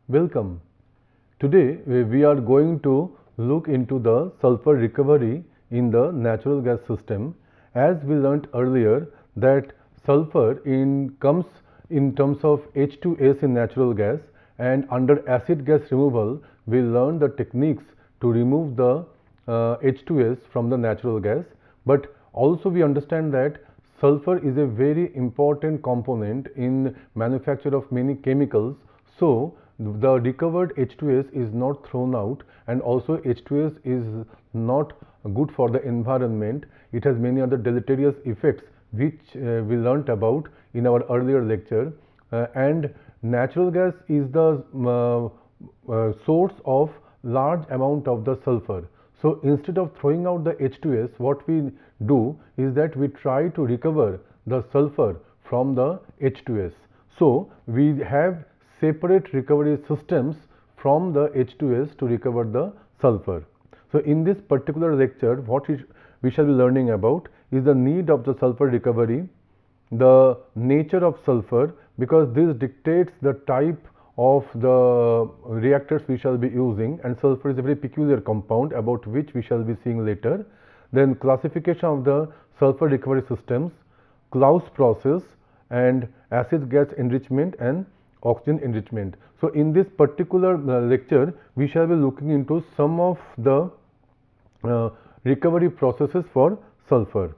Welcome. Today we are going to look into the sulfur recovery in the natural gas system. As we learnt earlier that sulfur comes in terms of H2S in natural gas, and under acid gas removal we learn the techniques to remove the H2S from the natural gas, but also we understand that sulfur is a very important component in manufacture of many chemicals. So the recovered H2S is not thrown out, and also H2S is not good for the environment. It has many other deleterious effects which we learnt about in our earlier lecture, and natural gas is the source of large amount of the sulfur. So instead of throwing out the H2S, what we do is that we try to recover the sulfur from the H2S. So we have separate recovery systems from the H2S to recover the sulfur. So in this particular lecture, what we shall be learning about is the need of the sulfur recovery, the nature of sulfur, because this dictates the type of the reactors we shall be using, and sulfur is a very peculiar compound about which we shall be seeing later. Then classification of the sulfur recovery systems, Claus process, and acid gas enrichment and oxygen enrichment. So in this particular lecture we shall be looking into some of the recovery processes for sulfur.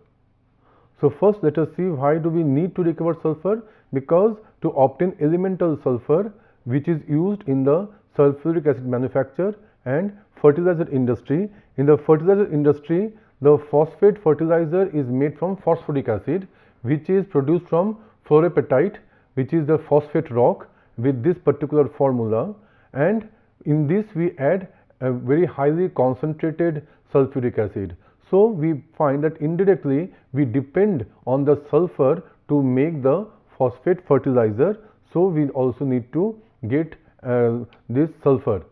So first let us see why do we need to recover sulfur, because to obtain elemental sulfur which is used in the sulfuric acid manufacture and fertilizer industry. In the fertilizer industry, the phosphate fertilizer is made from phosphoric acid, which is produced from fluorapatite, which is the phosphate rock with this particular formula, and in this we add a very highly concentrated sulfuric acid. So we find that indirectly we depend on the sulfur to make the phosphate fertilizer. So we also need to get this sulfur.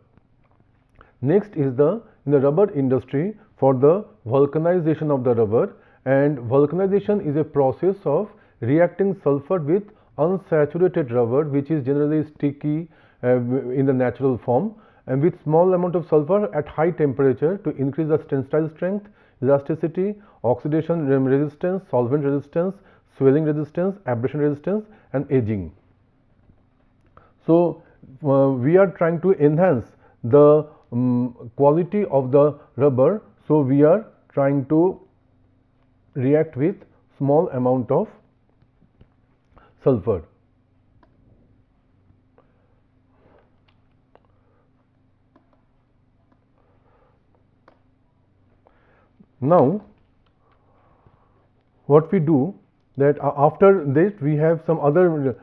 Next is in the rubber industry, for the vulcanization of the rubber, and vulcanization is a process of reacting sulfur with unsaturated rubber, which is generally sticky in the natural form, and with small amount of sulfur at high temperature to increase the tensile strength, elasticity, oxidation resistance, solvent resistance, swelling resistance, abrasion resistance, and aging. So we are trying to enhance the quality of the rubber, so we are trying to react with small amount of sulfur. Now what we do that after this we have some other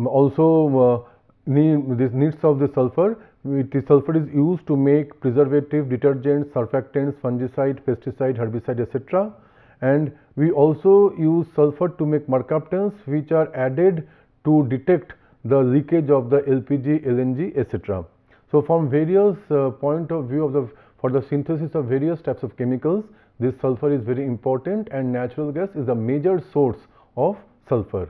also these needs of the sulfur. The sulfur is used to make preservative, detergents, surfactants, fungicide, pesticide, herbicide, etc. And we also use sulfur to make mercaptans, which are added to detect the leakage of the LPG, LNG, etc. So from various point of view for the synthesis of various types of chemicals, this sulfur is very important, and natural gas is a major source of sulfur.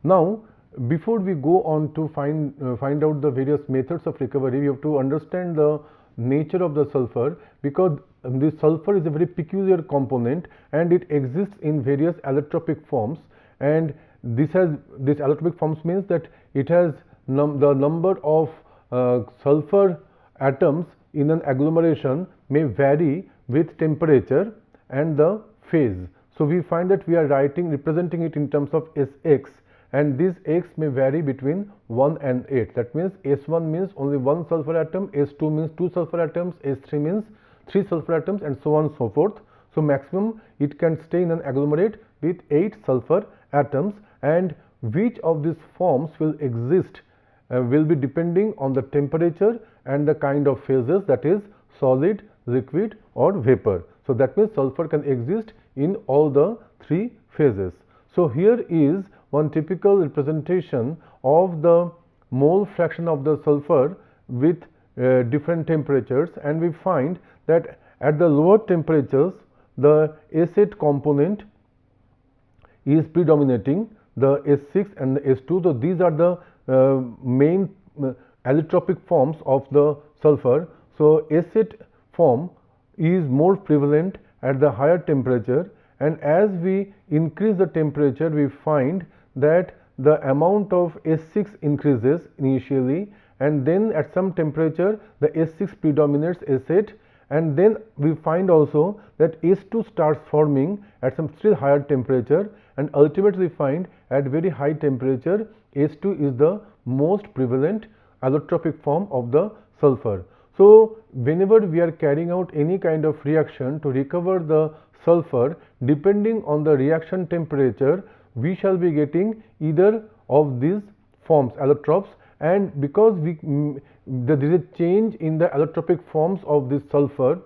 Now before we go on to find out the various methods of recovery, we have to understand the nature of the sulfur, because this sulfur is a very peculiar component and it exists in various allotropic forms, and this allotropic forms means that it has the number of sulfur atoms in an agglomeration may vary with temperature and the phase. So we find that we are representing it in terms of Sx, and this X may vary between 1 and 8. That means S1 means only 1 sulfur atom, S2 means 2 sulfur atoms, S3 means 3 sulfur atoms, and so on and so forth. So maximum it can stay in an agglomerate with 8 sulfur atoms, and which of these forms will exist will be depending on the temperature and the kind of phases, that is solid, liquid, or vapor. So that means sulfur can exist in all the 3 phases. So here is one typical representation of the mole fraction of the sulfur with different temperatures, and we find that at the lower temperatures the S8 component is predominating. the S6 and the S2. So these are the main allotropic forms of the sulfur. So acid form is more prevalent at the higher temperature, and as we increase the temperature, we find that the amount of S6 increases initially, and then at some temperature the S6 predominates S8, and then we find also that S2 starts forming at some still higher temperature, and ultimately find at very high temperature S2 is the most prevalent allotropic form of the sulfur. So whenever we are carrying out any kind of reaction to recover the sulfur, depending on the reaction temperature, we shall be getting either of these forms, allotropes, and because there is a change in the allotropic forms of this sulfur,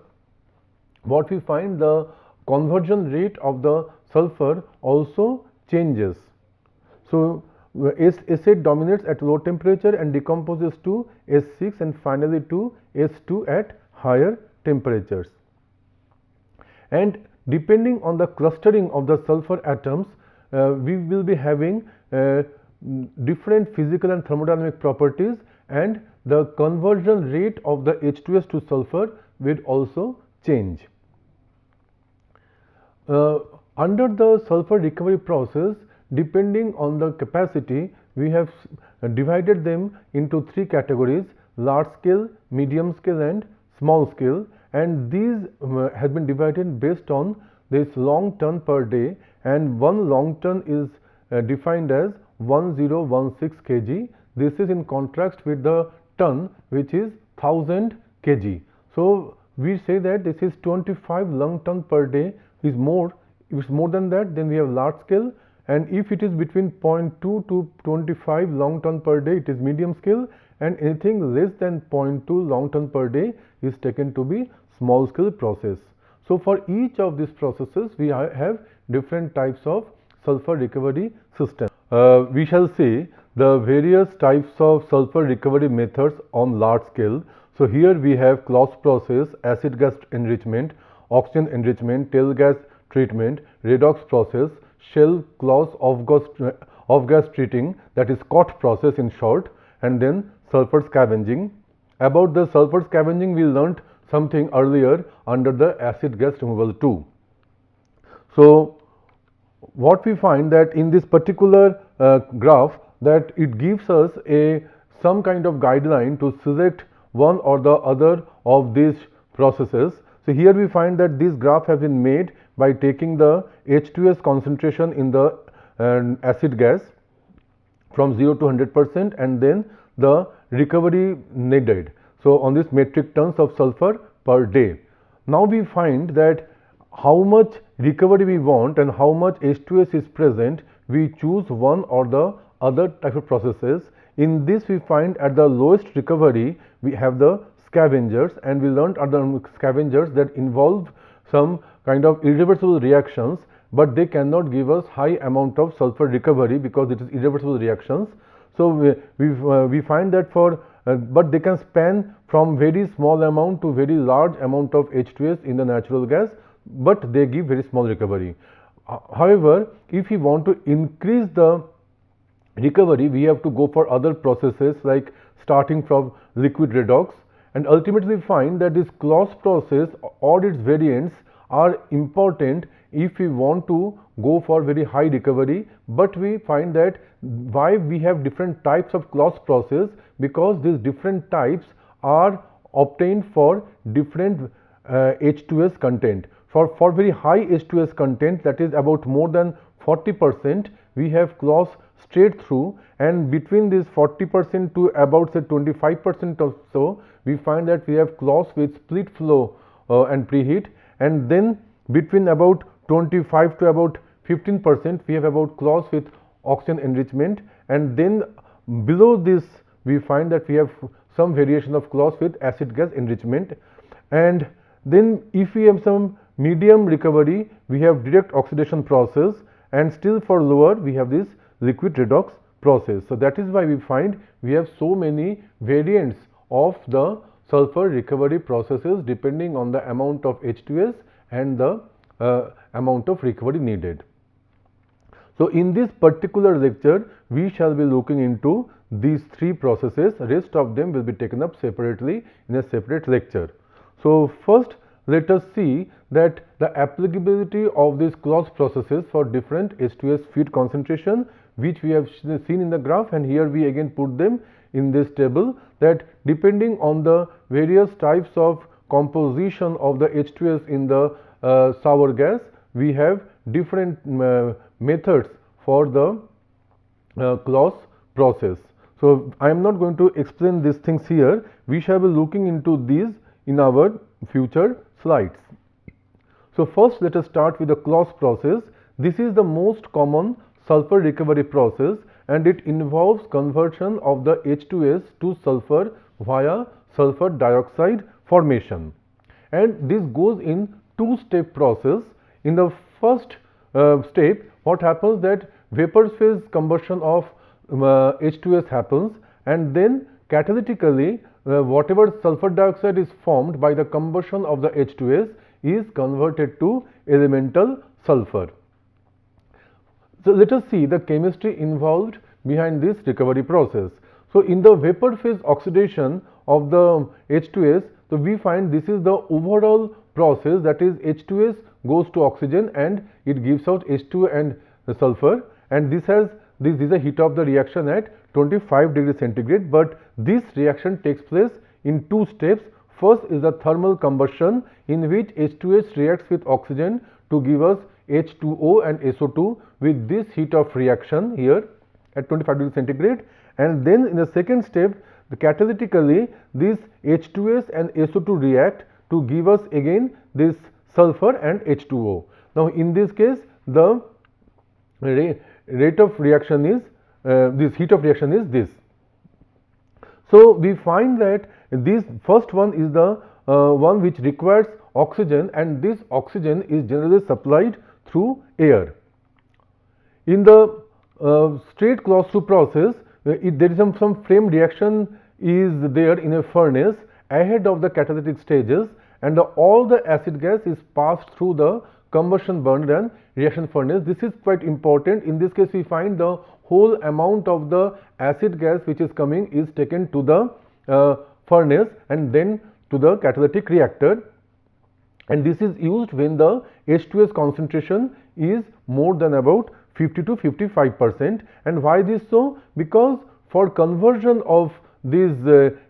what we find, the conversion rate of the sulfur also changes. So S8 dominates at low temperature and decomposes to S6 and finally to S2 at higher temperatures. And depending on the clustering of the sulfur atoms, we will be having different physical and thermodynamic properties, and the conversion rate of the H2S to sulfur will also change. Under the sulfur recovery process, depending on the capacity, we have divided them into three categories: large scale, medium scale and small scale, and these have been divided based on this long ton per day, and one long ton is defined as 1016 kg. This is in contrast with the ton, which is 1000 kg. So we say that this is 25 long ton per day is more. If it's more than that, then we have large scale, and if it is between 0.2 to 25 long ton per day, it is medium scale, and anything less than 0.2 long ton per day is taken to be small scale process. So for each of these processes, we have different types of sulfur recovery system. We shall see the various types of sulfur recovery methods on large scale. So here we have Claus process, acid gas enrichment, oxygen enrichment, tail gas treatment, redox process, Shell Claus off gas treating, that is COT process in short, and then sulfur scavenging. About the sulfur scavenging, we learnt something earlier under the acid gas removal too. So what we find that in this particular graph, that it gives us some kind of guideline to select one or the other of these processes. So here we find that this graph has been made by taking the H2S concentration in the acid gas from 0 to 100% and then the recovery needed. So on this metric tons of sulfur per day. Now we find that how much recovery we want and how much H2S is present, we choose one or the other type of processes. In this we find at the lowest recovery we have the scavengers, and we learned other scavengers that involve some kind of irreversible reactions, but they cannot give us high amount of sulfur recovery because it is irreversible reactions. So we find that for but they can span from very small amount to very large amount of H2S in the natural gas, but they give very small recovery. However, if we want to increase the recovery, we have to go for other processes like starting from liquid redox, and ultimately find that this Claus process or its variants are important if we want to go for very high recovery. But we find that why we have different types of Claus process, because these different types are obtained for different H2S content. For very high H2S content, that is about more than 40%, we have Claus straight through, and between this 40% to about say 25% or so, we find that we have Claus with split flow and preheat, and then between about 25 to about 15% we have about Claus with oxygen enrichment, and then below this we find that we have some variation of Claus with acid gas enrichment. And then if we have some medium recovery, we have direct oxidation process, and still for lower we have this liquid redox process. So that is why we find we have so many variants of the sulfur recovery processes depending on the amount of H2S and the amount of recovery needed. So, in this particular lecture, we shall be looking into these three processes. Rest of them will be taken up separately in a separate lecture. So, first let us see that the applicability of these Claus processes for different H2S feed concentration, which we have seen in the graph, and here we again put them in this table, that depending on the various types of composition of the H2S in the sour gas, we have different methods for the Claus process. So, I am not going to explain these things here. We shall be looking into these in our future slides. So, first let us start with the Claus process. This is the most common sulfur recovery process, and it involves conversion of the H2S to sulfur via sulfur dioxide formation. And this goes in two-step process. In the first step, what happens that vapor phase combustion of H2S happens, and then catalytically whatever sulfur dioxide is formed by the combustion of the H2S is converted to elemental sulfur. So, let us see the chemistry involved behind this recovery process. So, in the vapor phase oxidation of the H2S, so we find this is the overall process, that is H2S goes to oxygen and it gives out H2 and the sulfur, and this is a heat of the reaction at 25 degrees centigrade, but this reaction takes place in two steps. First is the thermal combustion, in which H2S reacts with oxygen to give us H2O and SO2 with this heat of reaction here at 25 degrees centigrade, and then in the second step, the catalytically this H2S and SO2 react to give us again this sulfur and H2O. Now, in this case, the rate of reaction is this heat of reaction is this. So, we find that this first one is the one which requires oxygen, and this oxygen is generally supplied through air. In the straight Claus-2 process, there is some flame reaction is there in a furnace ahead of the catalytic stages, and all the acid gas is passed through the combustion burner and reaction furnace. This is quite important. In this case, we find the whole amount of the acid gas which is coming is taken to the furnace and then to the catalytic reactor, and this is used when the H2S concentration is more than about 50 to 55%. And why this so? Because for conversion of this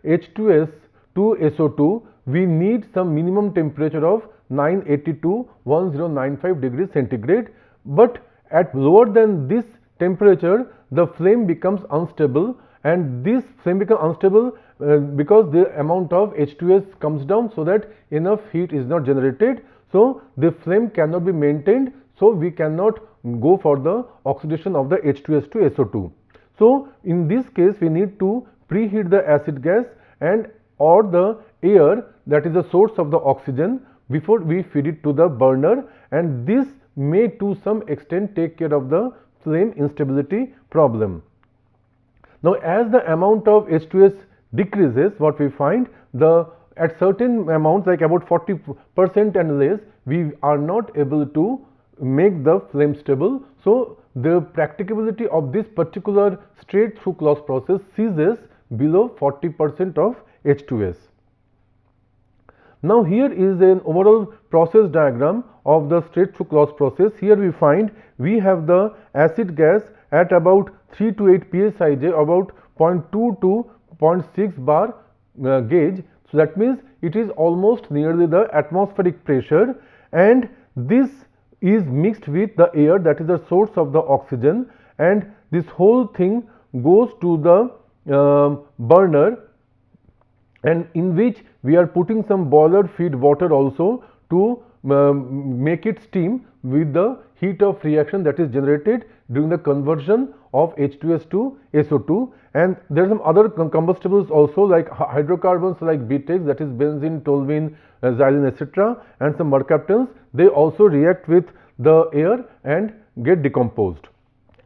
H2S to SO2, we need some minimum temperature of 980 to 1095 degrees centigrade, but at lower than this temperature the flame becomes unstable, and this flame becomes unstable because the amount of H2S comes down, so that enough heat is not generated. So, the flame cannot be maintained, so we cannot go for the oxidation of the H2S to SO2. So, in this case we need to preheat the acid gas and or the air, that is the source of the oxygen, before we feed it to the burner, and this may to some extent take care of the flame instability problem. Now, as the amount of H2S decreases, what we find, at certain amounts like about 40% and less, we are not able to make the flame stable. So, the practicability of this particular straight through Claus process ceases below 40% of H2S. Now, here is an overall process diagram of the straight through Claus process. Here we find we have the acid gas at about 3 to 8 psij, about 0.2 to 0.6 bar gauge. So, that means it is almost nearly the atmospheric pressure, and this is mixed with the air, that is the source of the oxygen, and this whole thing goes to the burner, and in which we are putting some boiler feed water also to make it steam with the heat of reaction that is generated during the conversion of H2S to SO2. And there are some other combustibles also, like hydrocarbons like BTEX, that is benzene, toluene, xylene, etc., and some mercaptans. They also react with the air and get decomposed.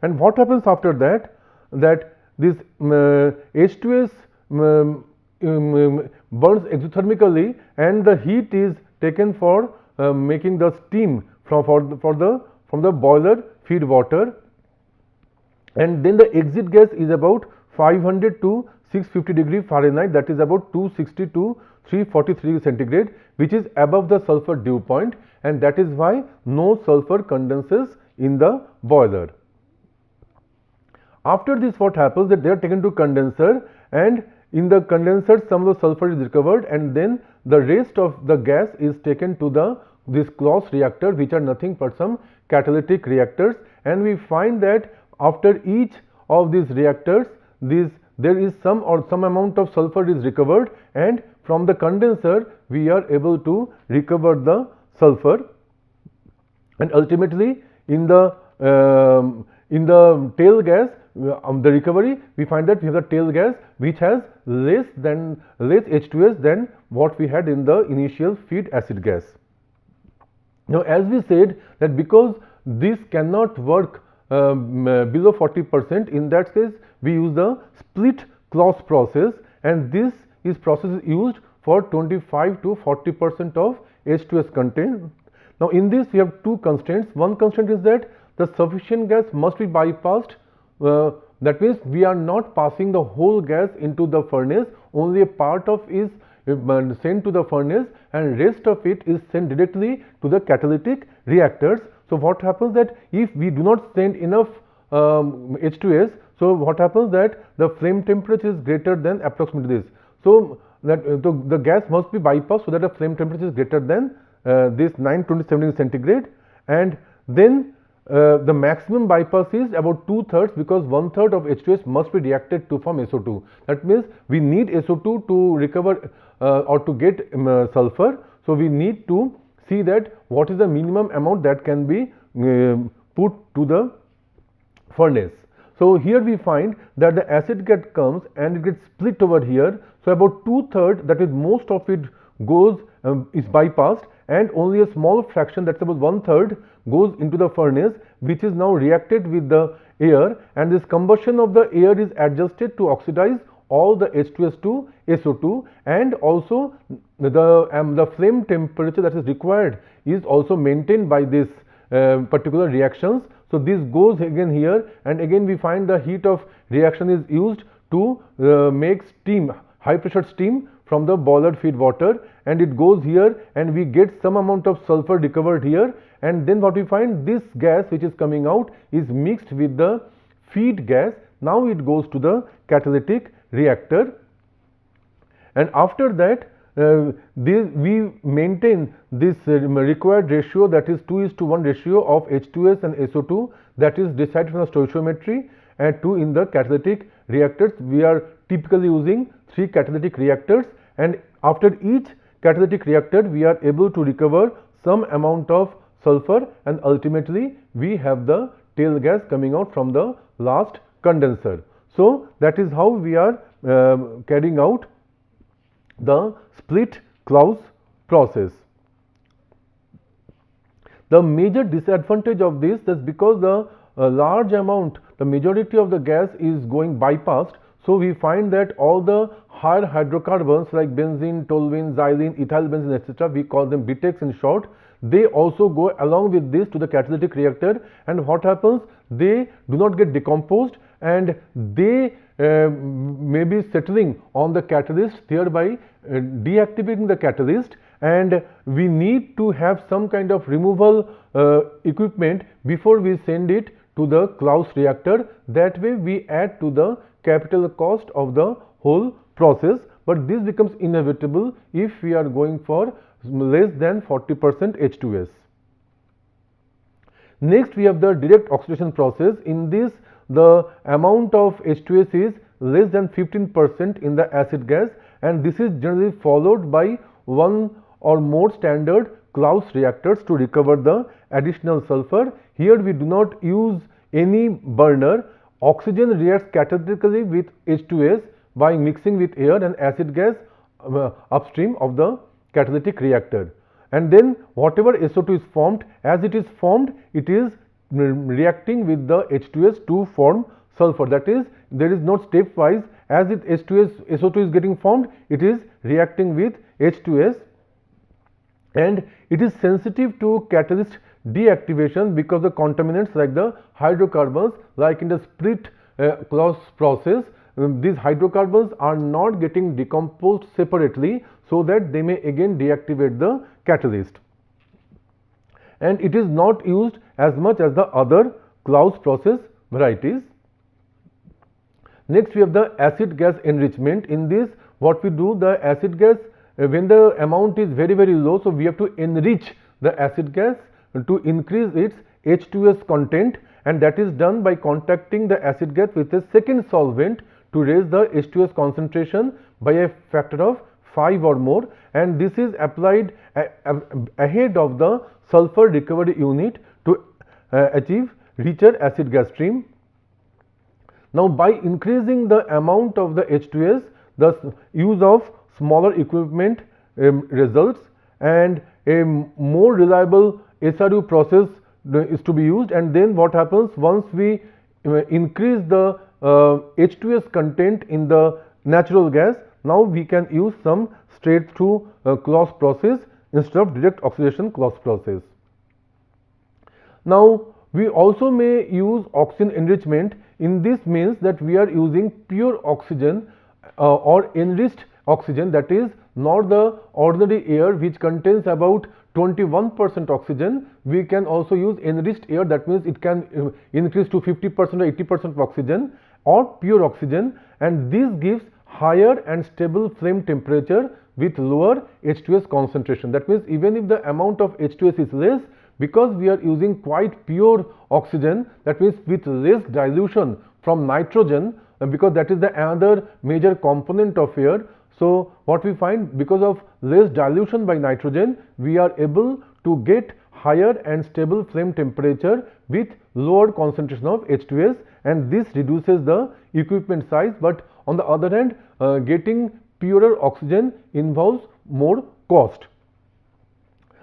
And what happens after that? That this H2S burns exothermically, and the heat is taken for making the steam from the boiler feed water, and then the exit gas is about 500 to 650 degree Fahrenheit, that is about 260 to 343 centigrade, which is above the sulfur dew point, and that is why no sulfur condenses in the boiler. After this, what happens that they are taken to condenser, and in the condenser some of the sulfur is recovered, and then the rest of the gas is taken to this Claus reactor, which are nothing but some catalytic reactors, and we find that after each of these reactors there is some amount of sulfur is recovered, and from the condenser we are able to recover the sulfur, and ultimately in the tail gas, the recovery, we find that we have the tail gas which has less H2S than what we had in the initial feed acid gas. Now, as we said that because this cannot work below 40%, in that case we use the split Claus process, and this process is used for 25 to 40% of H2S content. Now, in this we have two constraints. One constraint is that the sufficient gas must be bypassed. That means we are not passing the whole gas into the furnace, only a part of is sent to the furnace, and rest of it is sent directly to the catalytic reactors. So, what happens that if we do not send enough H2S, so what happens that the flame temperature is greater than approximately this. So, that the gas must be bypassed so that the flame temperature is greater than this 927 centigrade, and then the maximum bypass is about 2/3, because 1/3 of H2S must be reacted to form SO2. That means we need SO2 to recover or to get sulfur. So, we need to see that what is the minimum amount that can be put to the furnace. So, here we find that the acid gas comes and it gets split over here. So, about 2/3, that is most of it goes is bypassed, and only a small fraction, that is about 1/3, goes into the furnace, which is now reacted with the air, and this combustion of the air is adjusted to oxidize all the H2S to SO2, and also the flame temperature that is required is also maintained by this particular reactions. So, this goes again here, and again we find the heat of reaction is used to make steam, high pressure steam from the boiler feed water, and it goes here, and we get some amount of sulfur recovered here, and then what we find, this gas which is coming out is mixed with the feed gas. Now, it goes to the catalytic reactor, and after that we maintain this required ratio, that is 2:1 ratio of H2S and SO2, that is decided from the stoichiometry, and 2 in the catalytic reactors. We are typically using 3 catalytic reactors, and after each catalytic reactor we are able to recover some amount of sulfur, and ultimately we have the tail gas coming out from the last condenser. So, that is how we are carrying out the split Claus process. The major disadvantage of this is because the large amount, the majority of the gas is going bypassed. So, we find that all the higher hydrocarbons like benzene, toluene, xylene, ethyl benzene, etc., we call them BTEX in short, they also go along with this to the catalytic reactor, and what happens, they do not get decomposed, and they may be settling on the catalyst, thereby deactivating the catalyst, and we need to have some kind of removal equipment before we send it to the Claus reactor. That way we add to the capital cost of the whole process, but this becomes inevitable if we are going for less than 40% H2S. Next, we have the direct oxidation process. In this, the amount of H2S is less than 15% in the acid gas, and this is generally followed by one or more standard Claus reactors to recover the additional sulfur. Here we do not use any burner. Oxygen reacts catalytically with H2S by mixing with air and acid gas upstream of the catalytic reactor, and then whatever SO2 is formed, as it is formed, it is reacting with the H2S to form sulfur. That is, there is not stepwise, as it SO2 is getting formed, it is reacting with H2S, and it is sensitive to catalyst deactivation because the contaminants like the hydrocarbons, like in the split Claus process, these hydrocarbons are not getting decomposed separately, so that they may again deactivate the catalyst, and it is not used as much as the other Claus process varieties. Next, we have the acid gas enrichment. In this, what we do, the acid gas, when the amount is very low, so we have to enrich the acid gas to increase its H2S content, and that is done by contacting the acid gas with a second solvent to raise the H2S concentration by a factor of 5 or more, and this is applied ahead of the sulfur recovery unit to achieve richer acid gas stream. Now, by increasing the amount of the H2S, the use of smaller equipment results, and a more reliable SRU process is to be used. And then what happens, once we increase the H2S content in the natural gas, now we can use some straight through Claus process instead of direct oxidation Claus process. Now, we also may use oxygen enrichment. In this means that we are using pure oxygen or enriched oxygen, that is not the ordinary air which contains about 21% oxygen. We can also use enriched air, that means it can increase to 50% or 80% of oxygen, or pure oxygen, and this gives higher and stable flame temperature with lower H2S concentration. That means even if the amount of H2S is less, because we are using quite pure oxygen, that means with less dilution from nitrogen, because that is the another major component of air. So, what we find, because of less dilution by nitrogen, we are able to get higher and stable flame temperature with lower concentration of H2S, and this reduces the equipment size. But on the other hand, getting purer oxygen involves more cost.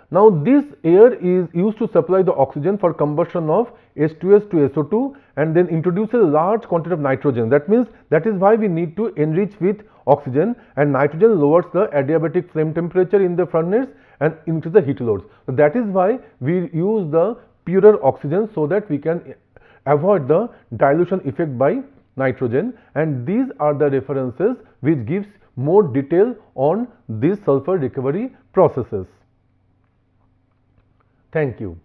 Now, this air is used to supply the oxygen for combustion of H2S to SO2, and then introduces a large quantity of nitrogen. That means that is why we need to enrich with oxygen, and nitrogen lowers the adiabatic flame temperature in the furnace and increase the heat loads. So, that is why we use the purer oxygen, so that we can avoid the dilution effect by nitrogen, and these are the references which gives more detail on these sulfur recovery processes. Thank you.